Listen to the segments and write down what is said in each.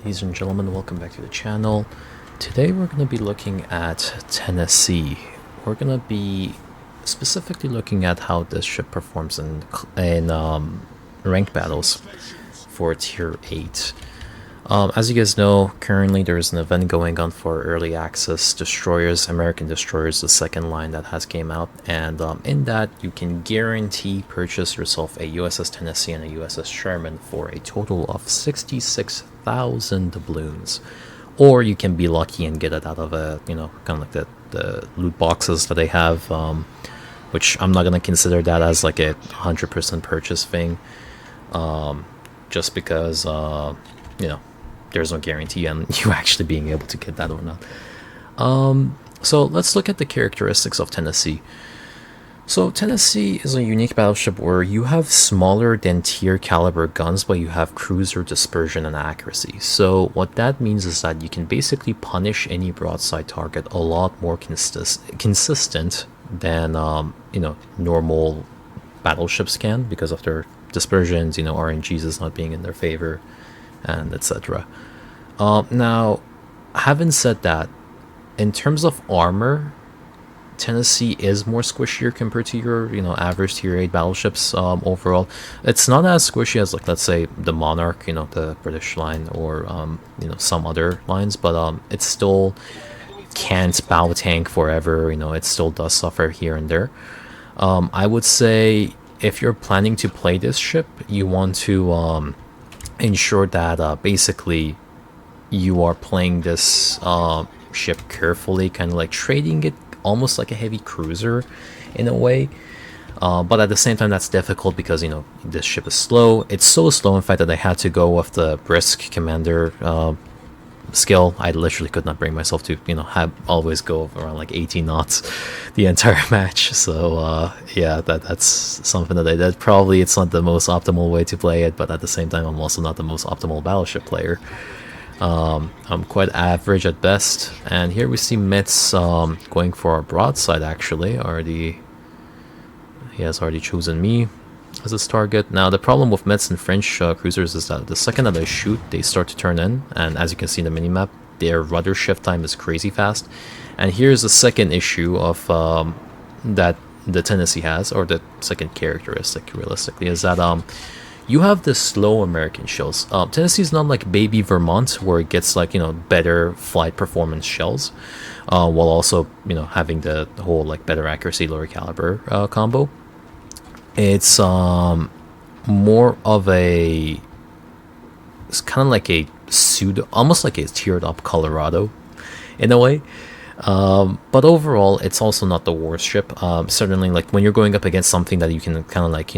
ladies and gentlemen, welcome back to the channel. Today we're going to be looking at Tennessee. We're going to be specifically looking at how this ship performs in rank battles for tier 8. As you guys know, currently there's an event going on for early access destroyers, American destroyers, the second line that has came out, and in that you can guarantee purchase yourself a USS Tennessee and a USS Sherman for a total of 66,000 doubloons, or you can be lucky and get it out of a kind of like the loot boxes that they have, which I'm not gonna consider that as like a 100% purchase thing, just because there's no guarantee on you actually being able to get that or not. So let's look at the characteristics of Tennessee. So Tennessee is a unique battleship where you have smaller than tier caliber guns, but you have cruiser dispersion and accuracy. So what that means is that you can basically punish any broadside target a lot more consistent than normal battleships can, because of their dispersions, RNGs is not being in their favor, and etc. Now, having said that, in terms of armor, Tennessee is more squishier compared to your average tier 8 battleships. Overall, it's not as squishy as, like, let's say the Monarch, the British line, or some other lines, but it still can't bow tank forever. It still does suffer here and there. I would say if you're planning to play this ship, you want to ensure that basically you are playing this ship carefully, kind of like trading it almost like a heavy cruiser in a way, but at the same time that's difficult because this ship is slow. It's so slow, in fact, that I had to go with the brisk commander skill. I literally could not bring myself to always go around like 18 knots the entire match. So yeah, that's something that I did. Probably it's not the most optimal way to play it, but at the same time I'm also not the most optimal battleship player. I'm quite average at best, and here we see Metz going for a broadside. Actually, he has already chosen me as his target. Now the problem with Metz and French cruisers is that the second that I shoot, they start to turn in, and as you can see in the minimap, their rudder shift time is crazy fast. And here's the second issue of that the Tennessee has, or the second characteristic realistically, is that you have the slow American shells. Tennessee is not like baby Vermont, where it gets like better flight performance shells, while also having the whole like better accuracy, lower caliber combo. It's more of a, it's kind of like a pseudo, almost like a tiered up Colorado in a way. But overall, it's also not the worst ship. Certainly, like when you're going up against something that you can kind of like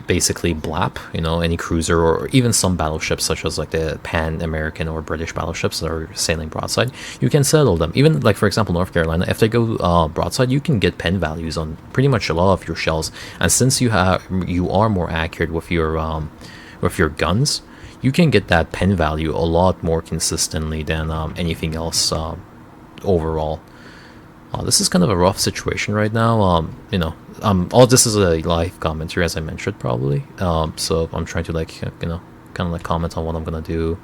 basically blap any cruiser, or even some battleships such as like the Pan-American or British battleships that are sailing broadside, you can settle them. Even like, for example, North Carolina, if they go broadside, you can get pen values on pretty much a lot of your shells, and since you are more accurate with your guns, you can get that pen value a lot more consistently than anything else overall. This is kind of a rough situation right now. All this is a live commentary, as I mentioned, probably. So I'm trying to like, kind of like comment on what I'm gonna do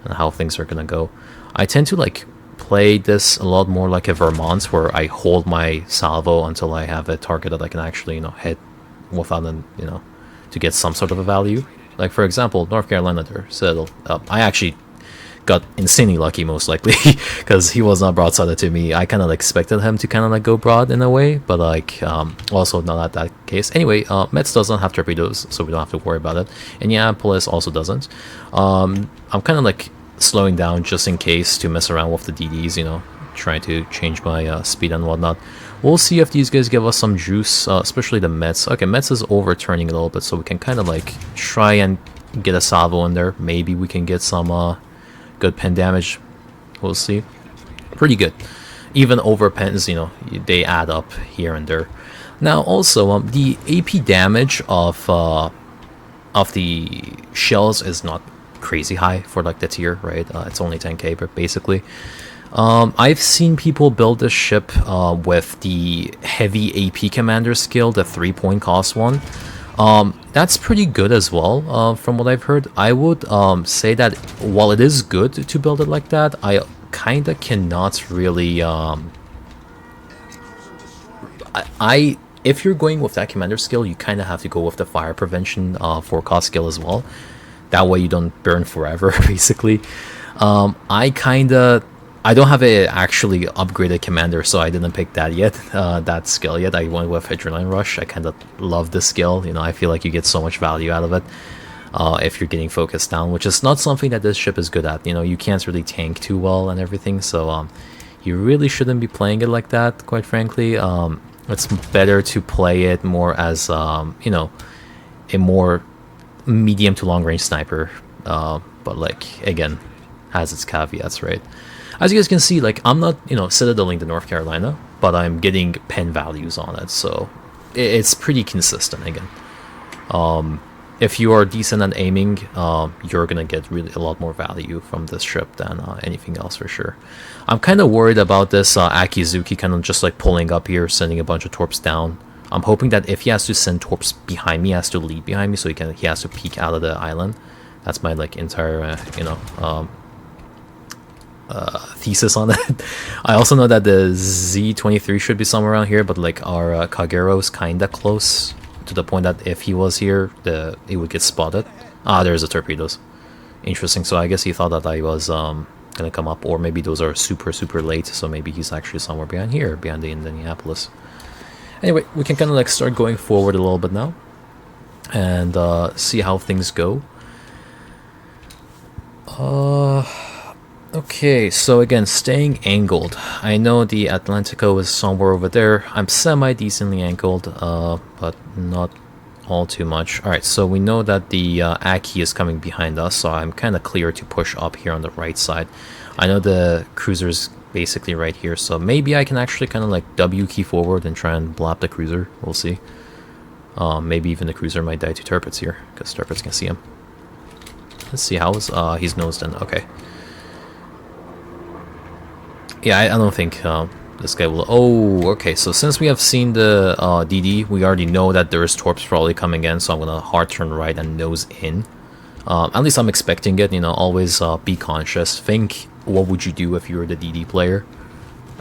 and how things are gonna go. I tend to like play this a lot more like a Vermont, where I hold my salvo until I have a target that I can actually, hit without to get some sort of a value. Like for example, North Carolina there settled. I actually got insanely lucky, most likely, because he was not broadsided to me. I kind of expected him to kind of like go broad in a way, but like also not at that case. Anyway, Metz doesn't have torpedoes, so we don't have to worry about it. And yeah, Police also doesn't. I'm kind of like slowing down just in case to mess around with the DDs, trying to change my speed and whatnot. We'll see if these guys give us some juice, especially the Metz. Okay, Metz is overturning a little bit, so we can kind of like try and get a salvo in there. Maybe we can get some good pen damage. We'll see. Pretty good. Even over pens, they add up here and there. Now also, the AP damage of the shells is not crazy high for like the tier, right? It's only 10k, but basically I've seen people build this ship with the heavy AP commander skill, the 3-point cost one, That's pretty good as well, from what I've heard. I would say that while it is good to build it like that, I kinda cannot really if you're going with that commander skill, you kind of have to go with the fire prevention forecast skill as well. That way you don't burn forever, basically. I don't have a actually upgraded commander, so I didn't pick that yet, that skill yet. I went with Adrenaline Rush. I kind of love this skill. You know, I feel like you get so much value out of it if you're getting focused down, which is not something that this ship is good at. You know, you can't really tank too well and everything, so you really shouldn't be playing it like that, quite frankly. It's better to play it more as, you know, a more medium to long range sniper, but like, again, has its caveats, right? As you guys can see, like, I'm not, you know, citadeling the North Carolina, but I'm getting pen values on it, so it's pretty consistent again. If you are decent at aiming, you're gonna get really a lot more value from this ship than anything else for sure. I'm kind of worried about this Akizuki kind of just like pulling up here, sending a bunch of torps down. I'm hoping that if he has to send torps behind me, he has to lead behind me, so he has to peek out of the island. That's my like entire you know, thesis on it. I also know that the Z-23 should be somewhere around here, but like our Kagero's kinda close to the point that if he was here, he would get spotted. Ah, there's the torpedoes. Interesting. So I guess he thought that I was gonna come up, or maybe those are super late, so maybe he's actually somewhere behind here, behind the Indianapolis. Anyway, we can kind of like start going forward a little bit now and see how things go. Okay, so again, staying angled. I know the Atlantico is somewhere over there. I'm semi-decently angled, but not all too much. Alright, so we know that the Aki is coming behind us, so I'm kind of clear to push up here on the right side. I know the cruiser's basically right here, so maybe I can actually kind of like W key forward and try and blow up the cruiser. We'll see. Maybe even the cruiser might die to turrets here, because turrets can see him. Let's see, how is he's nosed in. Okay. Yeah, I don't think this guy will... Oh, okay, so since we have seen the DD, we already know that there is torps probably coming in, so I'm gonna hard turn right and nose in. At least I'm expecting it, you know, always be conscious. Think, what would you do if you were the DD player?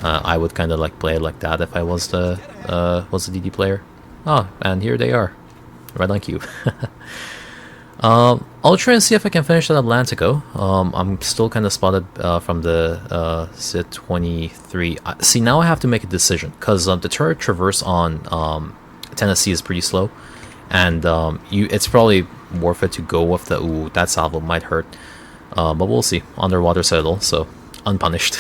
I would kind of like play it like that if I was the DD player. Oh, and here they are. Right on cue. I'll try and see if I can finish that Atlantico. I'm still kind of spotted from the Z-23. See, now I have to make a decision, because the turret traverse on Tennessee is pretty slow, and it's probably worth it to go with the... Ooh, that salvo might hurt, but we'll see. Underwater Citadel, so unpunished.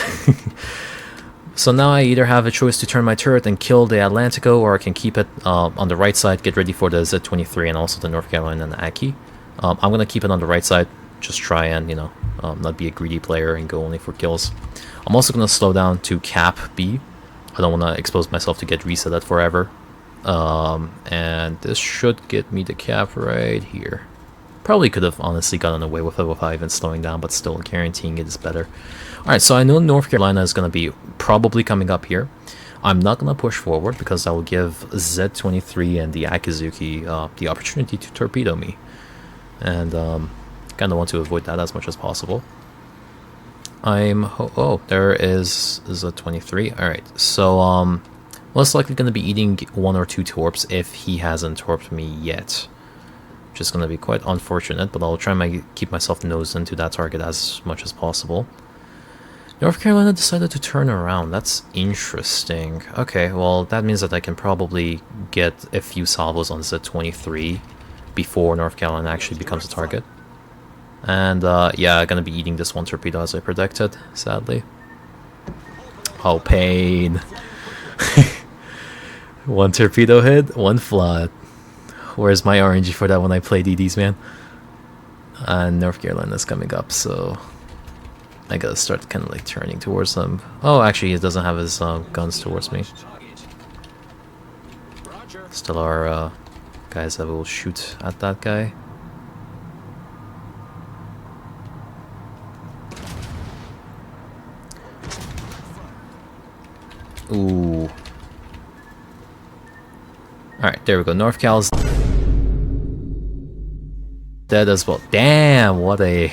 So now I either have a choice to turn my turret and kill the Atlantico, or I can keep it on the right side, get ready for the Z-23 and also the North Carolina and the Aki. I'm going to keep it on the right side, just try and, you know, not be a greedy player and go only for kills. I'm also going to slow down to cap B. I don't want to expose myself to get resetted forever. And this should get me the cap right here. Probably could have honestly gotten away with it without even slowing down, but still guaranteeing it is better. Alright, so I know North Carolina is going to be probably coming up here. I'm not going to push forward because that will give Z-23 and the Akizuki the opportunity to torpedo me. And kind of want to avoid that as much as possible. Oh, there is a 23. All right, so most likely going to be eating 1 or 2 torps if he hasn't torped me yet, which is going to be quite unfortunate. But I'll try and keep myself nosed into that target as much as possible. North Carolina decided to turn around. That's interesting. Okay, well that means that I can probably get a few salvos on Z-23 before North Carolina actually becomes a target. And yeah, gonna be eating this 1 torpedo as I predicted, sadly. Oh, pain. 1 torpedo hit, 1 flat. Where's my RNG for that when I play DDs, man? And North Carolina's coming up, so I gotta start kind of like turning towards them. Oh, actually he doesn't have his guns towards me. Still our guys that will shoot at that guy. Ooh. Alright, there we go. North Cal's... dead as well. Damn, what a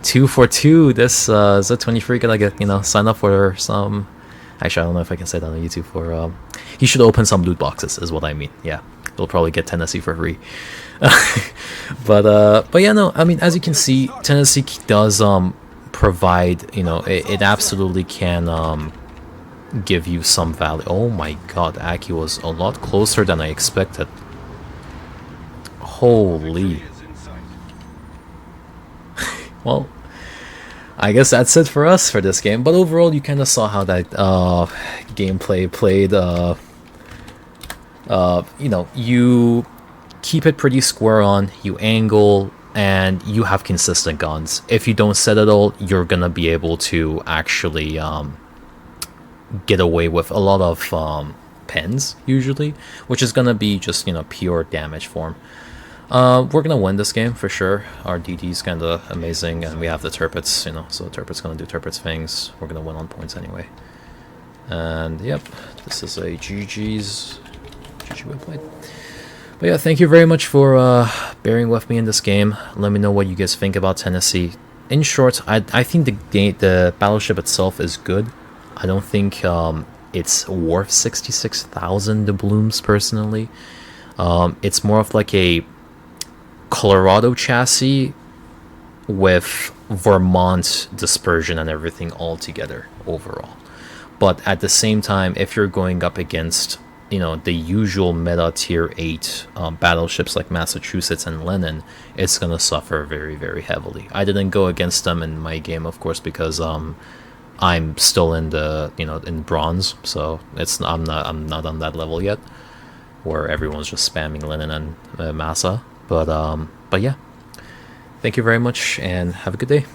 2 for 2. This is a 23 gonna get, you know, sign up for some. Actually, I don't know if I can say that on YouTube. For he should open some loot boxes, is what I mean. Yeah, he'll probably get Tennesse for free. But yeah, no, I mean, as you can see, Tennesse does provide, you know, it absolutely can give you some value. Oh my god, Aki was a lot closer than I expected. Holy. Well, I guess that's it for us for this game. But overall, you kind of saw how that gameplay played. You know, you keep it pretty square on, you angle, and you have consistent guns. If you don't set it all, you're gonna be able to actually get away with a lot of pens, usually, which is gonna be just, you know, pure damage form. We're gonna win this game for sure. Our DD is kind of amazing, and we have the Turpits, you know, so Turpit's gonna do Turpit's things. We're gonna win on points anyway. And yep, this is a GG's. GG well played. But yeah, thank you very much for bearing with me in this game. Let me know what you guys think about Tennesse. In short, I think the battleship itself is good. I don't think it's worth 66,000 doubloons personally. It's more of like a Colorado chassis with Vermont dispersion and everything all together overall. But at the same time, if you're going up against, you know, the usual meta tier 8 battleships like Massachusetts and Lenin, it's gonna suffer very, very heavily. I didn't go against them in my game, of course, because I'm still in the, you know, in bronze, so I'm not on that level yet where everyone's just spamming Lenin and Massa. But yeah, thank you very much and have a good day.